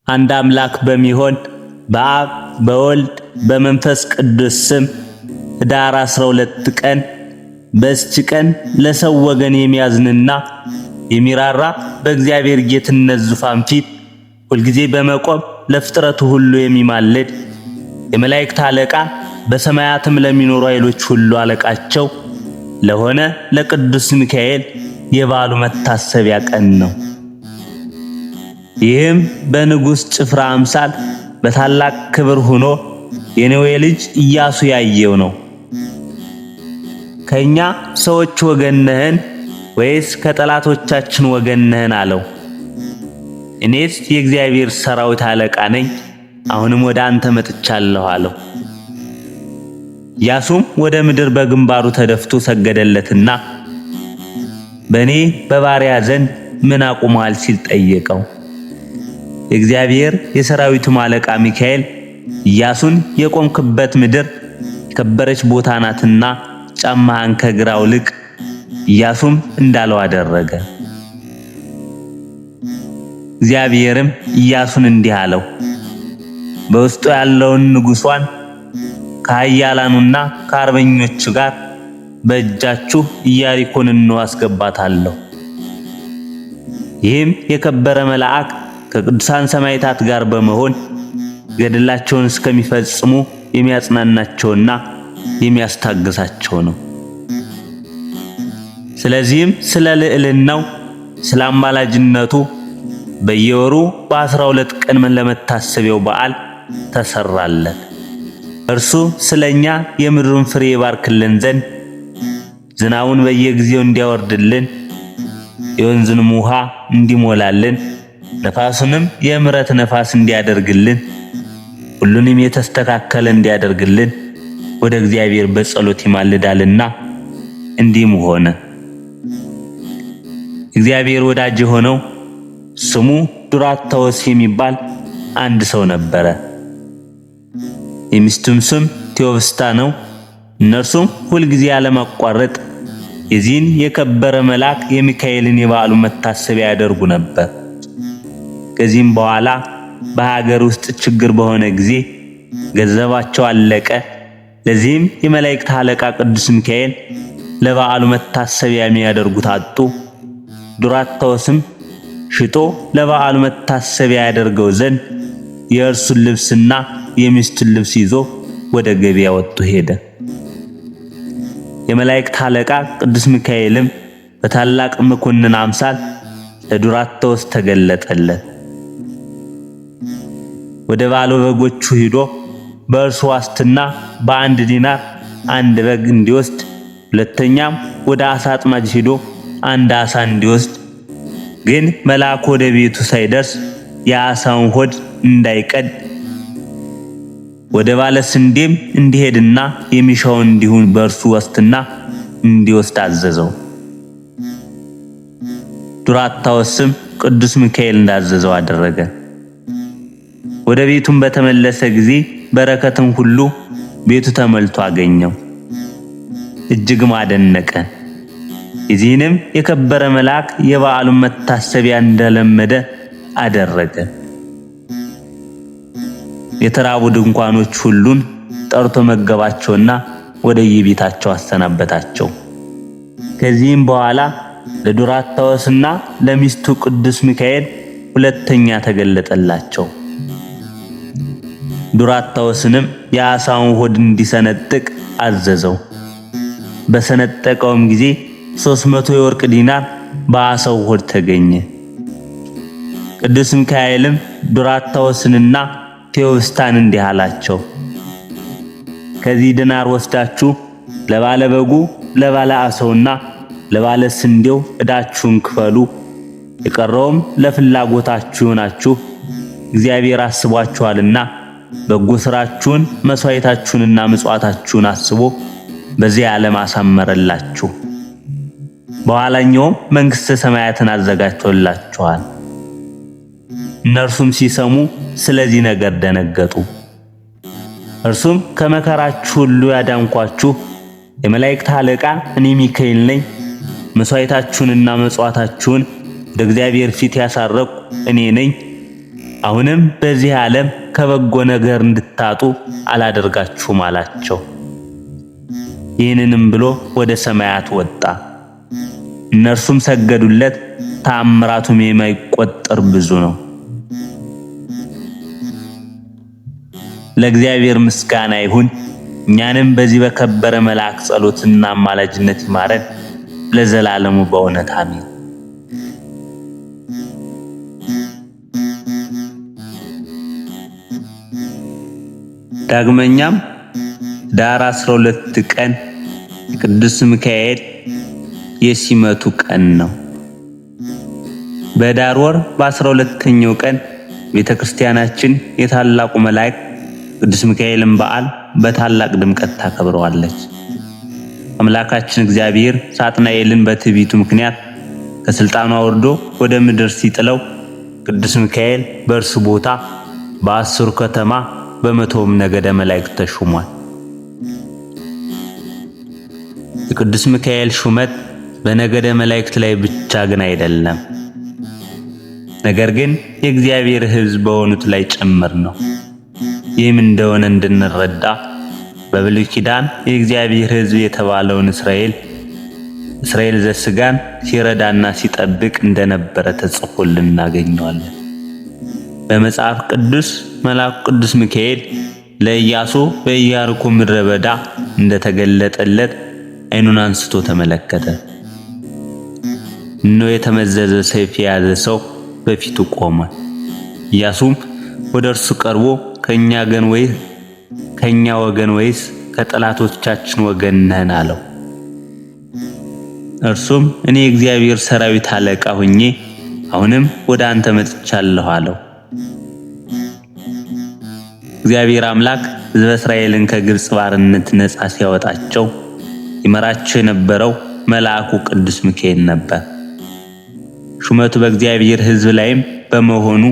አንድ አምላክ በሚሆን በአብ በወልድ በመንፈስ ቅዱስ ስም ኅዳር 12 ቀን በዚች ቀን ለሰው ወገን የሚያዝንና የሚራራ በእግዚአብሔር ጌትነት ዙፋን ፊት ሁልጊዜ በመቆም ለፍጥረቱ ሁሉ የሚማልድ የመላእክት አለቃ በሰማያትም ለሚኖሩ ኃይሎች ሁሉ አለቃቸው ለሆነ ለቅዱስ ሚካኤል የበዓሉ መታሰቢያ ቀን ነው። ይህም በንጉሥ ጭፍራ አምሳል በታላቅ ክብር ሆኖ የነዌ ልጅ ኢያሱ ያየው ነው። ከኛ ሰዎች ወገን ነህን ወይስ ከጠላቶቻችን ወገን ነህን አለው። እኔስ የእግዚአብሔር ሰራዊት አለቃ ነኝ፣ አሁንም ወደ አንተ መጥቻለሁ አለው። ኢያሱም ወደ ምድር በግንባሩ ተደፍቶ ሰገደለትና በእኔ በባሪያ ዘንድ ምን አቁመሃል ሲል ጠየቀው። የእግዚአብሔር የሰራዊቱ አለቃ ሚካኤል ኢያሱን የቆምክበት ምድር የከበረች ቦታ ናትና ጫማህን ከእግር አውልቅ፣ ኢያሱም እንዳለው አደረገ። እግዚአብሔርም ኢያሱን እንዲህ አለው፣ በውስጡ ያለውን ንጉሷን ከኃያላኑና ከአርበኞቹ ጋር በእጃችሁ ኢያሪኮን አስገባታለሁ። ይህም የከበረ መልአክ ከቅዱሳን ሰማዕታት ጋር በመሆን ገድላቸውን እስከሚፈጽሙ የሚያጽናናቸውና የሚያስታግሳቸው ነው። ስለዚህም ስለ ልዕልናው ስለ አማላጅነቱ በየወሩ በ12 ቀን ለመታሰቢያው በዓል ተሰራለት። እርሱ ስለኛ የምድሩን ፍሬ ይባርክልን ዘንድ ዝናቡን በየጊዜው እንዲያወርድልን የወንዙንም ውሃ እንዲሞላልን ነፋሱንም የምሕረት ነፋስ እንዲያደርግልን ሁሉንም የተስተካከለ እንዲያደርግልን ወደ እግዚአብሔር በጸሎት ይማልዳልና እንዲህም ሆነ። እግዚአብሔር ወዳጅ የሆነው ስሙ ዱራታዎስ የሚባል አንድ ሰው ነበረ። የሚስቱም ስም ቴዎብስታ ነው። እነርሱም ሁልጊዜ ያለማቋረጥ የዚህን የከበረ መልአክ የሚካኤልን የበዓሉ መታሰቢያ ያደርጉ ነበር። ከዚህም በኋላ በሀገር ውስጥ ችግር በሆነ ጊዜ ገንዘባቸው አለቀ። ለዚህም የመላእክት አለቃ ቅዱስ ሚካኤል ለበዓሉ መታሰቢያ የሚያደርጉት አጡ። ዱራታዎስም ሽጦ ለበዓሉ መታሰቢያ ያደርገው ዘንድ የእርሱን ልብስና የሚስቱን ልብስ ይዞ ወደ ገበያ ወጥቶ ሄደ። የመላእክት አለቃ ቅዱስ ሚካኤልም በታላቅ መኮንን አምሳል ለዱራታዎስ ተገለጠለት። ወደ ባለ በጎቹ ሄዶ በእርሱ ዋስትና በአንድ ዲናር አንድ በግ እንዲወስድ፣ ሁለተኛም ወደ አሳ አጥማጅ ሄዶ አንድ አሳ እንዲወስድ፣ ግን መልአኩ ወደ ቤቱ ሳይደርስ የአሳውን ሆድ እንዳይቀድ ወደ ባለ ስንዴም እንዲሄድና የሚሻውን እንዲሁን በእርሱ ዋስትና እንዲወስድ አዘዘው። ዱራታዎስም ቅዱስ ሚካኤል እንዳዘዘው አደረገ። ወደ ቤቱም በተመለሰ ጊዜ በረከትን ሁሉ ቤቱ ተመልቶ አገኘው። እጅግም አደነቀ። የዚህንም የከበረ መልአክ የበዓሉን መታሰቢያ እንደለመደ አደረገ። የተራቡ ድንኳኖች ሁሉን ጠርቶ መገባቸውና ወደ የቤታቸው አሰናበታቸው። ከዚህም በኋላ ለዱራታዎስና ለሚስቱ ቅዱስ ሚካኤል ሁለተኛ ተገለጠላቸው። ዱራታዎስንም የአሳውን ሆድ እንዲሰነጥቅ አዘዘው። በሰነጠቀውም ጊዜ 300 የወርቅ ዲናር በአሳው ሆድ ተገኘ። ቅዱስ ሚካኤልም ዱራታዎስንና ቴዎብስታን እንዲህ አላቸው፣ ከዚህ ዲናር ወስዳችሁ ለባለ በጉ ለባለ አሳውና ለባለ ስንዴው ዕዳችሁን ክፈሉ። የቀረውም ለፍላጎታችሁ ይሆናችሁ። እግዚአብሔር አስቧችኋልና በጎ ሥራችሁን መስዋዕታችሁንና ምጽዋታችሁን አስቦ በዚህ ዓለም አሳመረላችሁ። በኋላኛውም መንግሥተ ሰማያትን አዘጋጅቶላችኋል። እነርሱም ሲሰሙ ስለዚህ ነገር ደነገጡ። እርሱም ከመከራችሁ ሁሉ ያዳንኳችሁ የመላእክት አለቃ እኔ ሚካኤል ነኝ። መስዋዕታችሁንና ምጽዋታችሁን ወደ እግዚአብሔር ፊት ያሳረኩ እኔ ነኝ። አሁንም በዚህ ዓለም ከበጎ ነገር እንድታጡ አላደርጋችሁም አላቸው። ይህንንም ብሎ ወደ ሰማያት ወጣ። እነርሱም ሰገዱለት። ተአምራቱም የማይቆጠር ብዙ ነው። ለእግዚአብሔር ምስጋና ይሁን። እኛንም በዚህ በከበረ መልአክ ጸሎትና አማላጅነት ይማረን ለዘላለሙ በእውነት አሜን። ዳግመኛም ዳር 12 ቀን ቅዱስ ሚካኤል የሲመቱ ቀን ነው። በዳር ወር በ12ኛው ቀን ቤተክርስቲያናችን የታላቁ መልአክ ቅዱስ ሚካኤልን በዓል በታላቅ ድምቀት ታከብረዋለች። አምላካችን እግዚአብሔር ሳጥናኤልን በትዕቢቱ ምክንያት ከስልጣኑ አውርዶ ወደ ምድር ሲጥለው ቅዱስ ሚካኤል በእርሱ ቦታ በ10 ከተማ በ100 ነገደ መላእክት ተሾሟል። የቅዱስ ሚካኤል ሹመት በነገደ መላእክት ላይ ብቻ ግን አይደለም፣ ነገር ግን የእግዚአብሔር ሕዝብ በሆኑት ላይ ጭምር ነው። ይህም እንደሆነ እንድንረዳ በብሉይ ኪዳን የእግዚአብሔር ሕዝብ የተባለውን እስራኤል ዘሥጋን ሲረዳና ሲጠብቅ እንደነበረ ተጽፎልን እናገኘዋለን። በመጽሐፍ ቅዱስ መልአኩ ቅዱስ ሚካኤል ለኢያሱ በኢያሪኮ ምድረ በዳ እንደተገለጠለት ዓይኑን አንስቶ ተመለከተ። እነሆ የተመዘዘ ሰይፍ የያዘ ሰው በፊቱ ቆመ። ኢያሱም ወደ እርሱ ቀርቦ ከኛ ወገን ወይስ ከጠላቶቻችን ወገን ነህን አለው። እርሱም እኔ የእግዚአብሔር ሰራዊት አለቃ ሆኜ አሁንም ወደ አንተ መጥቻለሁ አለው። እግዚአብሔር አምላክ ሕዝበ እስራኤልን ከግብጽ ባርነት ነፃ ሲያወጣቸው ይመራቸው የነበረው መልአኩ ቅዱስ ሚካኤል ነበር። ሹመቱ በእግዚአብሔር ሕዝብ ላይም በመሆኑ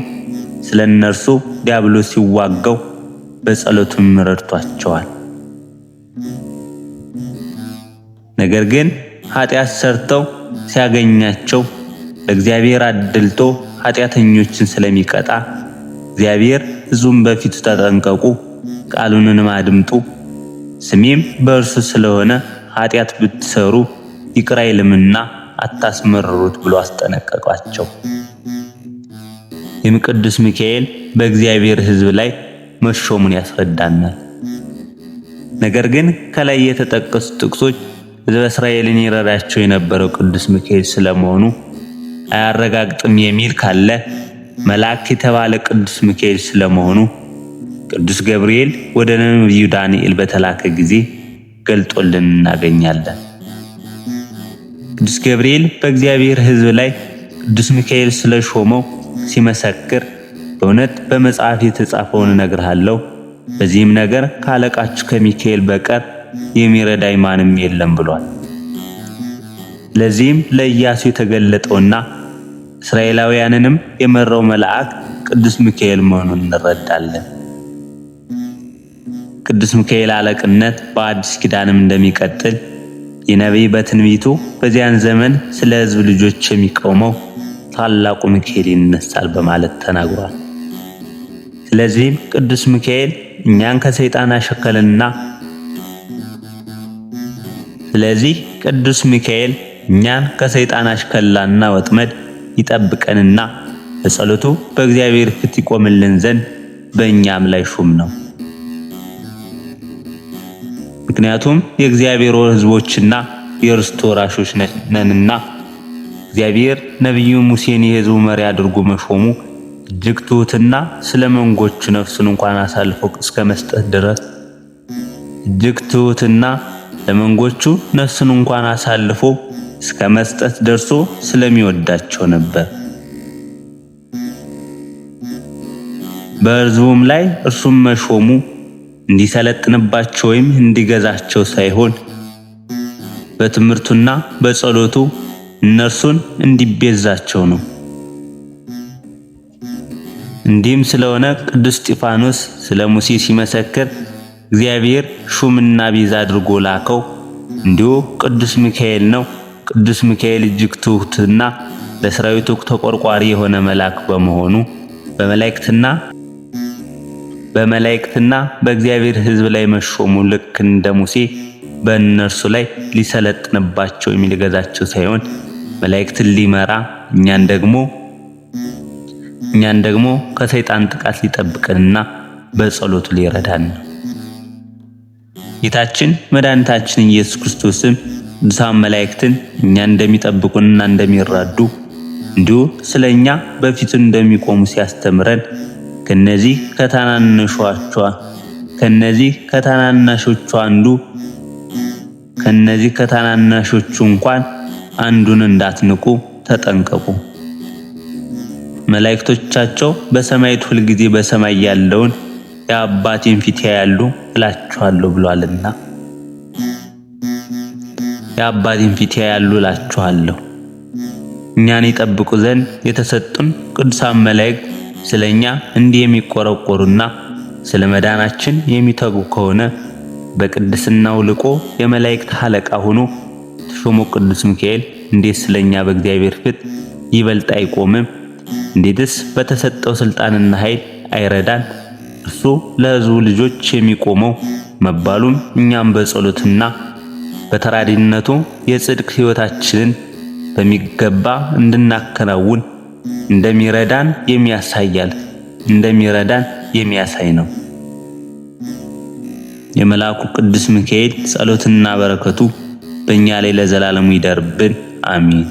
ስለነርሱ ዲያብሎስ ሲዋጋው በጸሎቱም ረድቷቸዋል። ነገር ግን ኃጢአት ሰርተው ሲያገኛቸው ለእግዚአብሔር አድልቶ ኃጢአተኞችን ስለሚቀጣ እግዚአብሔር ሕዝቡን በፊቱ ተጠንቀቁ፣ ቃሉንም አድምጡ፣ ስሜም በእርሱ ስለሆነ ኃጢአት ብትሰሩ ይቅር አይልምና አታስመርሩት ብሎ አስጠነቀቃቸው። ይህም ቅዱስ ሚካኤል በእግዚአብሔር ሕዝብ ላይ መሾሙን ያስረዳናል። ነገር ግን ከላይ የተጠቀሱ ጥቅሶች ሕዝበ እስራኤልን ይረዳቸው የነበረው ቅዱስ ሚካኤል ስለመሆኑ አያረጋግጥም የሚል ካለ መልአክ የተባለ ቅዱስ ሚካኤል ስለመሆኑ ቅዱስ ገብርኤል ወደ ነቢዩ ዳንኤል በተላከ ጊዜ ገልጦልን እናገኛለን። ቅዱስ ገብርኤል በእግዚአብሔር ሕዝብ ላይ ቅዱስ ሚካኤል ስለሾመው ሲመሰክር በእውነት በመጽሐፍ የተጻፈውን እነግርሃለሁ፣ በዚህም ነገር ካለቃችሁ ከሚካኤል በቀር የሚረዳኝ ማንም የለም ብሏል። ለዚህም ለኢያሱ የተገለጠውና እስራኤላውያንንም የመራው መልአክ ቅዱስ ሚካኤል መሆኑን እንረዳለን። ቅዱስ ሚካኤል አለቅነት በአዲስ ኪዳንም እንደሚቀጥል የነቢይ በትንቢቱ በዚያን ዘመን ስለ ሕዝብ ልጆች የሚቆመው ታላቁ ሚካኤል ይነሳል በማለት ተናግሯል። ስለዚህም ቅዱስ ሚካኤል እኛን ከሰይጣን አሸከለና ከሰይጣን አሽከላና ወጥመድ ይጠብቀንና በጸሎቱ በእግዚአብሔር ፊት ይቆምልን ዘንድ በእኛም ላይ ሹም ነው። ምክንያቱም የእግዚአብሔር ሕዝቦችና የርስቱ ወራሾች ነንና እግዚአብሔር ነቢዩ ሙሴን የሕዝቡ መሪ አድርጎ መሾሙ እጅግ ትሑትና ስለ መንጎቹ ነፍሱን እንኳን አሳልፎ እስከ መስጠት ድረስ እስከ መስጠት ደርሶ ስለሚወዳቸው ነበር። በሕዝቡም ላይ እርሱም መሾሙ እንዲሰለጥንባቸው ወይም እንዲገዛቸው ሳይሆን በትምህርቱና በጸሎቱ እነርሱን እንዲቤዛቸው ነው። እንዲህም ስለሆነ ቅዱስ እስጢፋኖስ ስለ ሙሴ ሲመሰክር እግዚአብሔር ሹምና ቤዛ አድርጎ ላከው፣ እንዲሁ ቅዱስ ሚካኤል ነው። ቅዱስ ሚካኤል እጅግ ትሑትና ለሰራዊቱ ተቆርቋሪ የሆነ መልአክ በመሆኑ በመላእክትና በእግዚአብሔር ሕዝብ ላይ መሾሙ ልክ እንደ ሙሴ በእነርሱ ላይ ሊሰለጥንባቸው የሚገዛቸው ሳይሆን መላእክትን ሊመራ እኛን ደግሞ ከሰይጣን ጥቃት ሊጠብቀንና በጸሎቱ ሊረዳን ነው። ጌታችን መድኃኒታችን ኢየሱስ ክርስቶስም ቅዱሳን መላእክትን እኛን እንደሚጠብቁንና እንደሚራዱ እንዲሁ ስለኛ በፊቱ እንደሚቆሙ ሲያስተምረን ከነዚህ ከታናናሾቹ እንኳን አንዱን እንዳትንቁ ተጠንቀቁ። መላእክቶቻቸው በሰማያት ሁልጊዜ በሰማይ ያለውን የአባቴን ፊት ያያሉ እላችኋለሁ ብሏልና እኛን ይጠብቁ ዘንድ የተሰጡን ቅዱሳን መላእክት ስለኛ እንዲህ የሚቆረቆሩና ስለ መዳናችን የሚተጉ ከሆነ በቅድስናው ልቆ የመላእክት አለቃ ሆኖ ተሾሞ ቅዱስ ሚካኤል እንዴት ስለኛ በእግዚአብሔር ፊት ይበልጥ አይቆምም? እንዴትስ በተሰጠው ስልጣንና ኃይል አይረዳን? እርሱ ለሕዝቡ ልጆች የሚቆመው መባሉም እኛም በጸሎትና በተራዲነቱ የጽድቅ ሕይወታችንን በሚገባ እንድናከናውን እንደሚረዳን የሚያሳይ ነው። የመልአኩ ቅዱስ ሚካኤል ጸሎትና በረከቱ በእኛ ላይ ለዘላለሙ ይደርብን፣ አሜን።